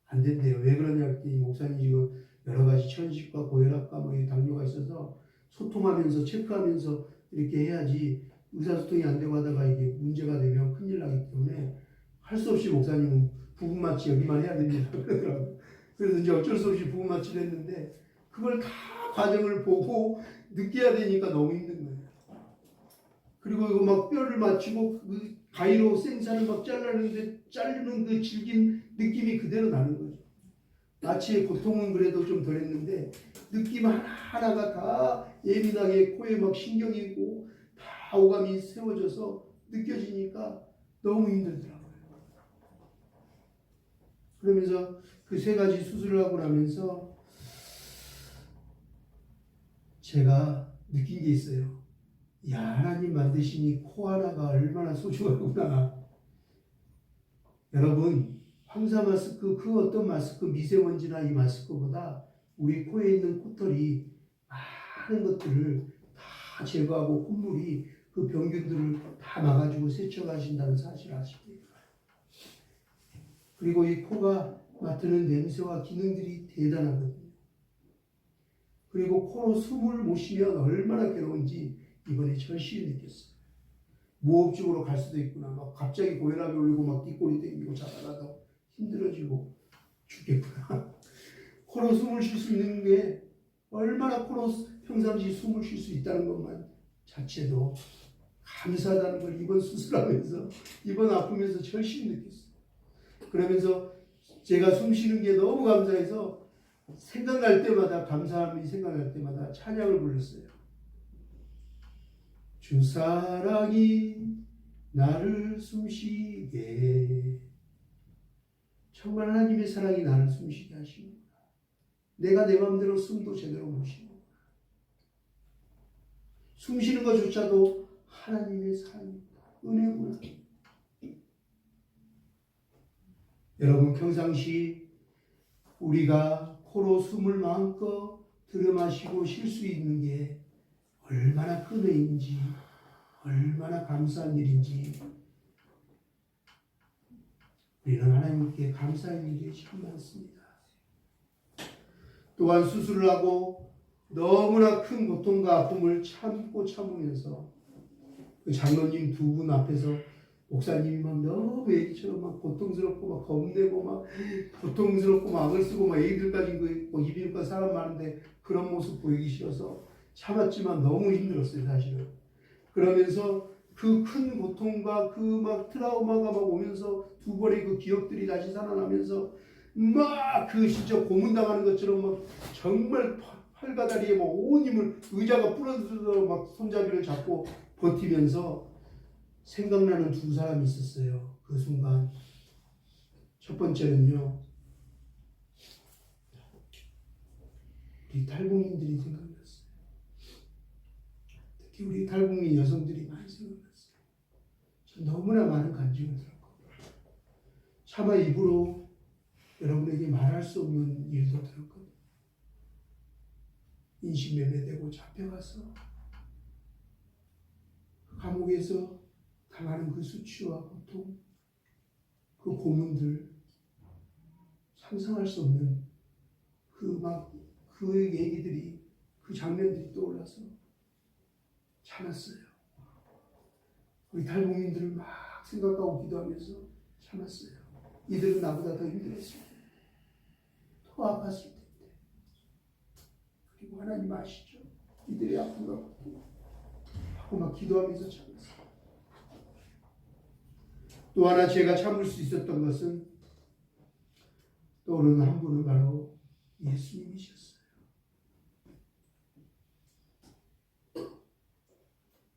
안 된대요. 왜 그러냐 그랬더니 목사님 지금 여러 가지 천식과 고혈압과 뭐 당뇨가 있어서 소통하면서 체크하면서 이렇게 해야지 의사소통이 안 되고 하다가 이게 문제가 되면 큰일 나기 때문에 할 수 없이 목사님은 부분 마취 여기만 해야 됩니다. 그러더라고요. 그래서 이제 어쩔 수 없이 부분 마취를 했는데 그걸 다 과정을 보고 느껴야 되니까 너무 힘든 거예요. 그리고 이거 막 뼈를 맞추고 그 가위로 생살을 막 잘라내는데 자르는 그 질긴 느낌이 그대로 나는 거죠. 마취의 고통은 그래도 좀 덜했는데 느낌 하나하나가 다 예민하게 코에 막 신경이 있고 다 오감이 세워져서 느껴지니까 너무 힘들더라고요. 그러면서 그 3가지 수술을 하고 나면서 제가 느낀 게 있어요. 야, 하나님 만드시니 코 하나가 얼마나 소중하구나. 여러분, 황사 마스크 그 어떤 마스크 미세먼지나 이 마스크보다 우리 코에 있는 코털이 많은 것들을 다 제거하고 콧물이 그 병균들을 다 막아주고 세척하신다는 사실을 아십니까? 그리고 이 코가 맡는 냄새와 기능들이 대단하거든요. 그리고 코로 숨을 못 쉬면 얼마나 괴로운지 이번에 절실히 느꼈어요. 무호흡증으로 갈 수도 있구나. 막 갑자기 고혈압이 올리고 막 뒷골이 땡기고 자다가도 힘들어지고 죽겠구나. 코로 숨을 쉴 수 있는 게 얼마나 코로 평상시 숨을 쉴 수 있다는 것만 자체도 감사하다는 걸 이번 수술하면서 이번 아프면서 절실히 느꼈어요. 그러면서 제가 숨 쉬는 게 너무 감사해서 생각날 때마다 감사함이 생각날 때마다 찬양을 불렀어요. 주 사랑이 나를 숨쉬게 정말 하나님의 사랑이 나를 숨쉬게 하시는구나. 내가 내 마음대로 숨도 제대로 못 쉬는구나. 숨 쉬는 것조차도 하나님의 사랑이구나. 은혜구나. 여러분 평상시 우리가 코로 숨을 마음껏 들여마시고 쉴 수 있는 게 얼마나 큰 은혜인지 얼마나 감사한 일인지 우리는 하나님께 감사할 일이 참 많습니다. 또한 수술을 하고 너무나 큰 고통과 아픔을 참으면서 그 장로님 두 분 앞에서 목사님이 막 너무 애기처럼 막 고통스럽고 막 겁내고 막 고통스럽고 막 악을 쓰고 막 애기들까지 뭐 이비인후과 사람 많은데 그런 모습 보이기 싫어서 참았지만 너무 힘들었어요, 사실은. 그러면서 그 큰 고통과 그 막 트라우마가 막 오면서 두 번의 그 기억들이 다시 살아나면서 막 그 진짜 고문당하는 것처럼 막 정말 팔가다리에 막 온 힘을 의자가 부러져서 막 손잡이를 잡고 버티면서 생각나는 두 사람이 있었어요. 그 순간. 첫 번째는요, 우리 탈북민들이 생각났어요. 특히 우리 탈북민 여성들이 많이 생각났어요. 전 너무나 많은 간증을 들었거든요. 차마 입으로 여러분에게 말할 수 없는 일도 들었거든요. 인신매매되고 잡혀가서 감옥에서 당하는 그 수치와 고통, 그 고문들, 상상할 수 없는 그 얘기들이, 그 장면들이 떠올라서 참았어요. 우리 탈북민들을 막 생각하고 기도하면서 참았어요. 이들은 나보다 더 힘들었을 때, 더 아팠을 텐데. 그리고 하나님 아시죠? 이들의 아픔과 고통 하고 막 기도하면서 참았어요. 또 하나 제가 참을 수 있었던 것은 떠오르는 한 분은 바로 예수님이셨어요.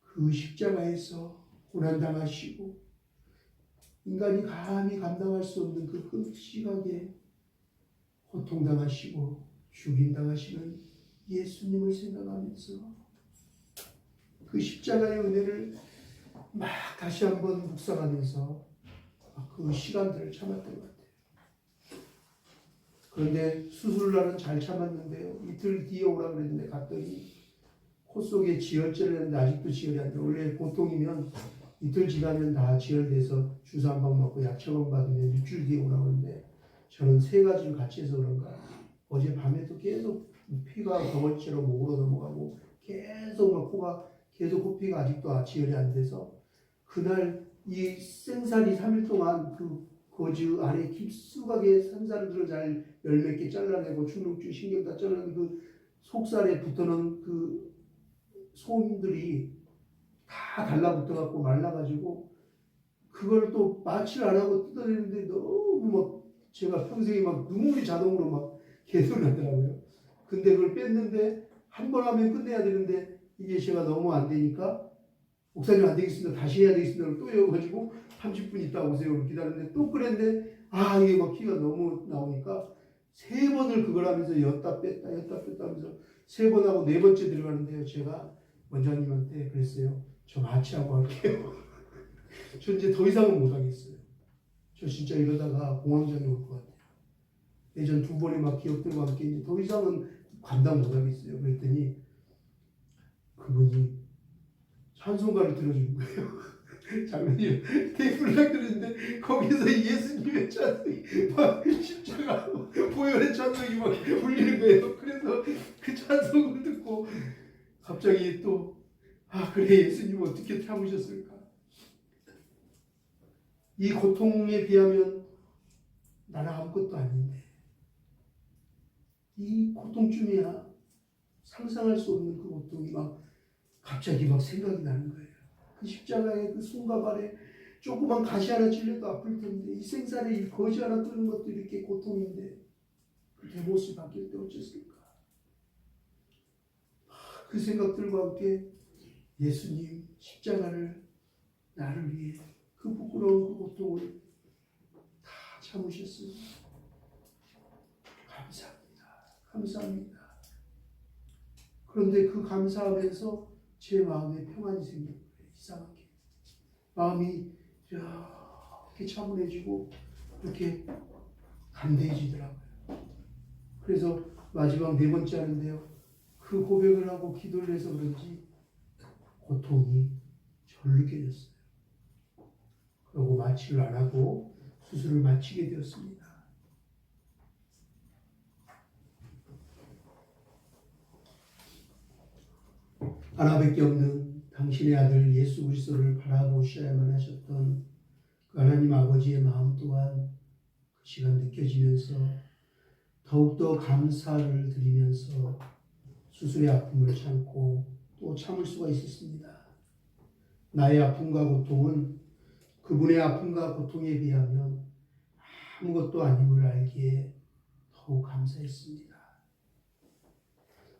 그 십자가에서 고난당하시고 인간이 감히 감당할 수 없는 그 끔찍하게 고통당하시고 죽임당하시는 예수님을 생각하면서 그 십자가의 은혜를 막 다시 한번 묵상하면서 그 시간들을 참았던 것 같아요. 그런데 수술날은 잘 참았는데요. 이틀 뒤에 오라 그랬는데 갔더니 코 속에 지혈제를 했는데 아직도 지혈이 안 돼. 원래 보통이면 이틀 지나면 다 지혈돼서 주사 한 방 맞고 약 처방 받으면 일주일 뒤에 오라 그러는데 저는 세 가지를 같이 해서 그런가 어제 밤에도 계속 피가 덩어리처럼 목으로 넘어가고 계속 막 코가 계속 코피가 아직도 지혈이 안 돼서 그날 이 생살이 3일 동안 그 거즈 안에 깊숙하게 산살들을 잘 열몇 개 잘라내고 충농증 신경 다 잘라내고 그 속살에 붙어놓은 그 소음들이 다 달라붙어갖고 말라가지고 그걸 또 마취를 안 하고 뜯어내는데 너무 막 제가 평생에 막 눈물이 자동으로 막 계속 나더라고요. 근데 그걸 뺐는데 한 번 하면 끝내야 되는데 이게 제가 너무 안 되니까 목사님 안 되겠습니다. 다시 해야 되겠습니다. 또 이어가지고 30분 있다 오세요. 기다렸는데 또 그랬는데 이게 막 피가 너무 나오니까 세 번을 그걸 하면서 였다 뺐다 하면서 세 번 하고 네 번째 들어가는데요. 제가 원장님한테 그랬어요. 저 마취하고 할게요. 저 이제 더 이상은 못 하겠어요. 저 진짜 이러다가 공황장애 올 것 같아요. 예전 두 번의 막 기억들과 함께 이제 더 이상은 감당 못 하겠어요. 그랬더니 그분이 찬송가를 들어주는 거예요. 장로님 테이프를 딱 들었는데 거기서 예수님의 찬송이 막 십자가 보혈의 찬송이 막 울리는 거예요. 그래서 그 찬송을 듣고 갑자기 또 그래 예수님 어떻게 참으셨을까. 이 고통에 비하면 나는 아무것도 아닌데 이 고통쯤이야 상상할 수 없는 그 고통이 막 갑자기 막 생각이 나는 거예요. 그 십자가의 그 손과 발에 조그만 가시 하나 찔려도 아플 텐데 이 생살에 이 거지 하나 뜨는 것도 이렇게 고통인데 내 모습이 바뀔 때 어쩌을까. 그 생각들과 함께 예수님 십자가를 나를 위해 그 부끄러운 그 고통을 다 참으셨습니다. 감사합니다. 그런데 그 감사하면서 제 마음에 평안이 생긴 거예요. 이상하게 마음이 이렇게 차분해지고 이렇게 담대해지더라고요. 그래서 마지막 네 번째 하는데요. 그 고백을 하고 기도를 해서 그런지 고통이 절로 느껴졌어요. 그리고 마취를 안 하고 수술을 마치게 되었습니다. 하나밖에 없는 당신의 아들 예수 그리스도를 바라보셔야만 하셨던 그 하나님 아버지의 마음 또한 그 시간 느껴지면서 더욱더 감사를 드리면서 수술의 아픔을 참고 또 참을 수가 있었습니다. 나의 아픔과 고통은 그분의 아픔과 고통에 비하면 아무것도 아님을 알기에 더욱 감사했습니다.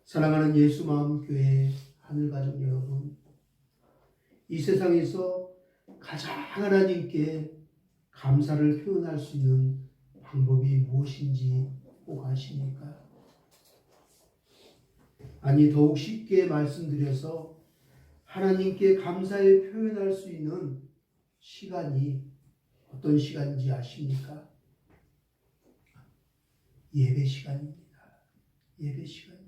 사랑하는 예수 마음교회 하늘가족 여러분, 이 세상에서 가장 하나님께 감사를 표현할 수 있는 방법이 무엇인지 꼭 아십니까? 아니, 더욱 쉽게 말씀드려서 하나님께 감사에 표현할 수 있는 시간이 어떤 시간인지 아십니까? 예배 시간입니다. 예배 시간입니다.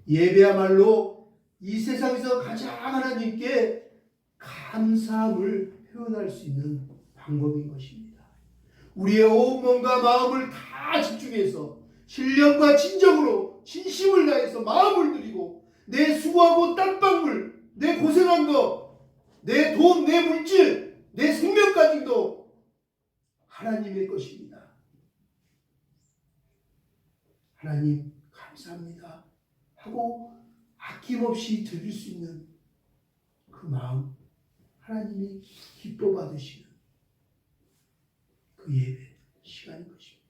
예배야말로 이 세상에서 가장 하나님께 감사함을 표현할 수 있는 방법인 것입니다. 우리의 온 몸과 마음을 다 집중해서 신령과 진정으로 진심을 다해서 마음을 드리고 내 수고하고 땀방울, 내 고생한 거, 내 돈, 내 물질, 내 생명까지도 하나님의 것입니다. 하나님 감사합니다 하고 아낌없이 드릴 수 있는 그 마음, 하나님이 기뻐 받으시는 그 예배 시간인 것입니다.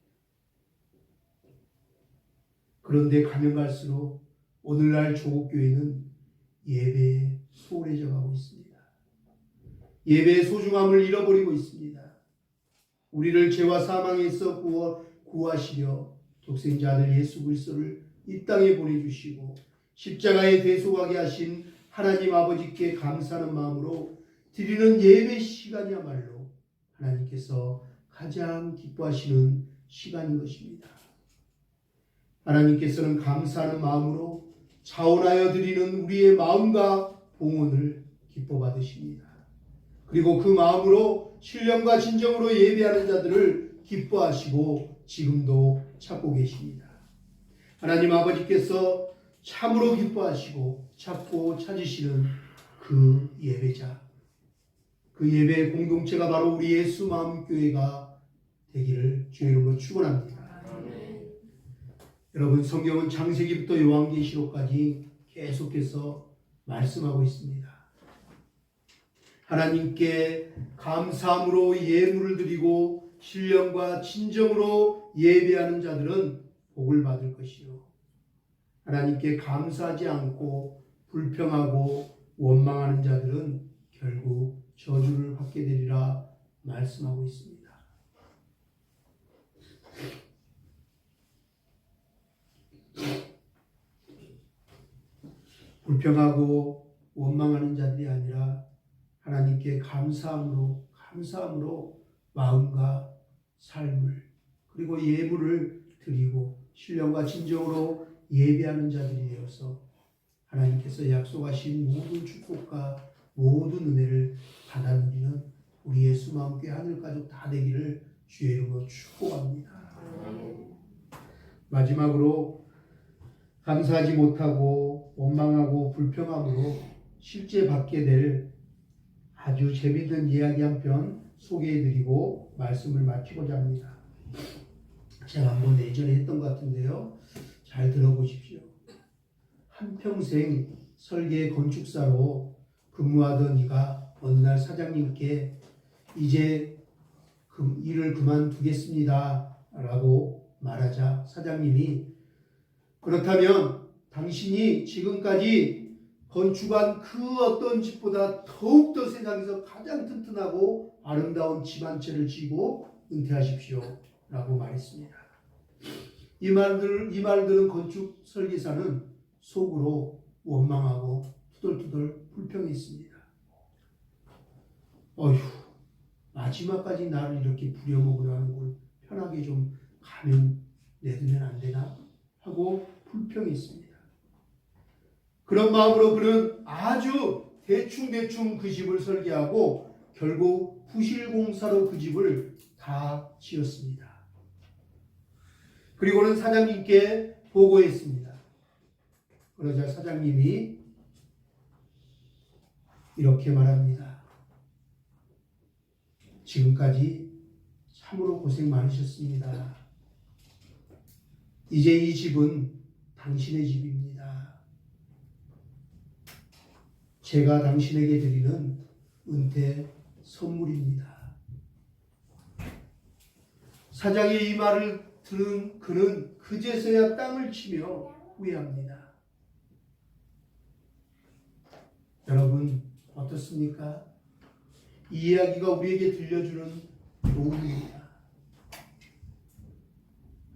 그런데 가면 갈수록 오늘날 조국교회는 예배에 소홀해져 가고 있습니다. 예배의 소중함을 잃어버리고 있습니다. 우리를 죄와 사망에서 구하시려 독생자 아들 예수 그리스도를 이 땅에 보내주시고 십자가에 대속하게 하신 하나님 아버지께 감사하는 마음으로 드리는 예배 시간이야말로 하나님께서 가장 기뻐하시는 시간인 것입니다. 하나님께서는 감사하는 마음으로 자원하여 드리는 우리의 마음과 봉헌을 기뻐 받으십니다. 그리고 그 마음으로 신령과 진정으로 예배하는 자들을 기뻐하시고 지금도 찾고 계십니다. 하나님 아버지께서 참으로 기뻐하시고 찾고 찾으시는 그 예배자, 그 예배의 공동체가 바로 우리 예수 마음교회가 되기를 주의 이름으로 축원합니다. 여러분, 성경은 창세기부터 요한계시록까지 계속해서 말씀하고 있습니다. 하나님께 감사함으로 예물을 드리고 신령과 진정으로 예배하는 자들은 복을 받을 것이요, 하나님께 감사하지 않고 불평하고 원망하는 자들은 결국 저주를 받게 되리라 말씀하고 있습니다. 불평하고 원망하는 자들이 아니라 하나님께 감사함으로 마음과 삶을 그리고 예물을 드리고 신령과 진정으로 예배하는 자들이 되어서 하나님께서 약속하신 모든 축복과 모든 은혜를 받아 누리는 우리 예수 마음교회 하늘가족 다 되기를 주의 이름으로 축복합니다. 마지막으로 감사하지 못하고 원망하고 불평함으로 실제 받게 될 아주 재미있는 이야기 한 편 소개해드리고 말씀을 마치고자 합니다. 제가 한번 예전에 했던 것 같은데요. 잘 들어보십시오. 한평생 설계 건축사로 근무하던 이가 어느 날 사장님께 이제 일을 그만두겠습니다 라고 말하자 사장님이 그렇다면 당신이 지금까지 건축한 그 어떤 집보다 더욱더 세상에서 가장 튼튼하고 아름다운 집 한 채를 지고 은퇴하십시오 라고 말했습니다. 이 말들은 건축 설계사는 속으로 원망하고 투덜투덜 불평했습니다. 어휴, 마지막까지 나를 이렇게 부려먹으려 하는 걸 편하게 좀 가면 내두면 안 되나? 하고 불평했습니다. 그런 마음으로 그는 아주 대충 그 집을 설계하고 결국 부실공사로 그 집을 다 지었습니다. 그리고는 사장님께 보고했습니다. 그러자 사장님이 이렇게 말합니다. 지금까지 참으로 고생 많으셨습니다. 이제 이 집은 당신의 집입니다. 제가 당신에게 드리는 은퇴 선물입니다. 사장의 이 말을 들은 그는 그제서야 땅을 치며 후회합니다. 여러분 어떻습니까? 이 이야기가 우리에게 들려주는 교훈입니다.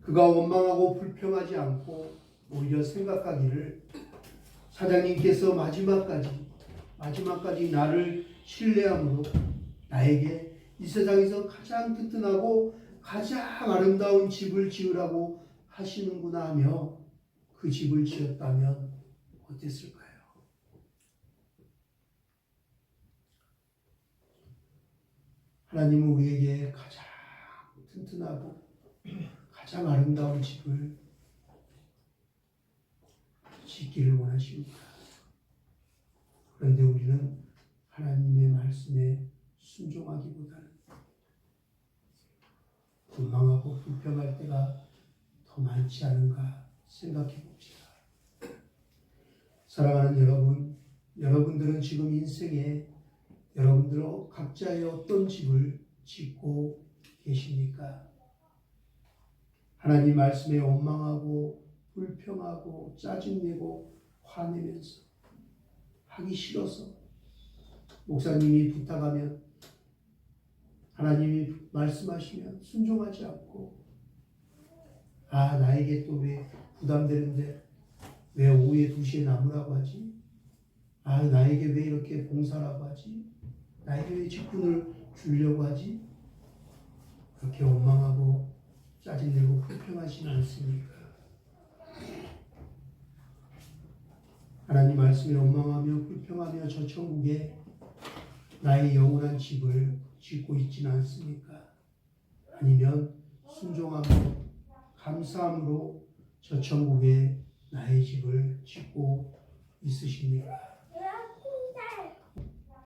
그가 원망하고 불평하지 않고 오히려 생각하기를 사장님께서 마지막까지 나를 신뢰함으로 나에게 이 세상에서 가장 튼튼하고 가장 아름다운 집을 지으라고 하시는구나 하며 그 집을 지었다면 어땠을까요? 하나님은 우리에게 가장 튼튼하고 가장 아름다운 집을 짓기를 원하십니다. 그런데 우리는 하나님의 말씀에 순종하기보다는 원망하고 불평할 때가 더 많지 않은가 생각해 봅시다. 사랑하는 여러분, 여러분들은 지금 인생에 여러분들 각자의 어떤 집을 짓고 계십니까? 하나님 말씀에 원망하고 불평하고 짜증내고 화내면서 하기 싫어서 목사님이 부탁하면 하나님이 말씀하시면 순종하지 않고 나에게 또 왜 부담되는데 왜 오후에 2시에 나무라고 하지? 나에게 왜 이렇게 봉사라고 하지? 나에게 왜 직분을 주려고 하지? 그렇게 원망하고 짜증내고 불평하시는 않습니까? 하나님 말씀에 원망하며 불평하며 저 천국에 나의 영원한 집을 짓고 있지는 않습니까? 아니면 순종하며 감사함으로 저 천국에 나의 집을 짓고 있으십니까?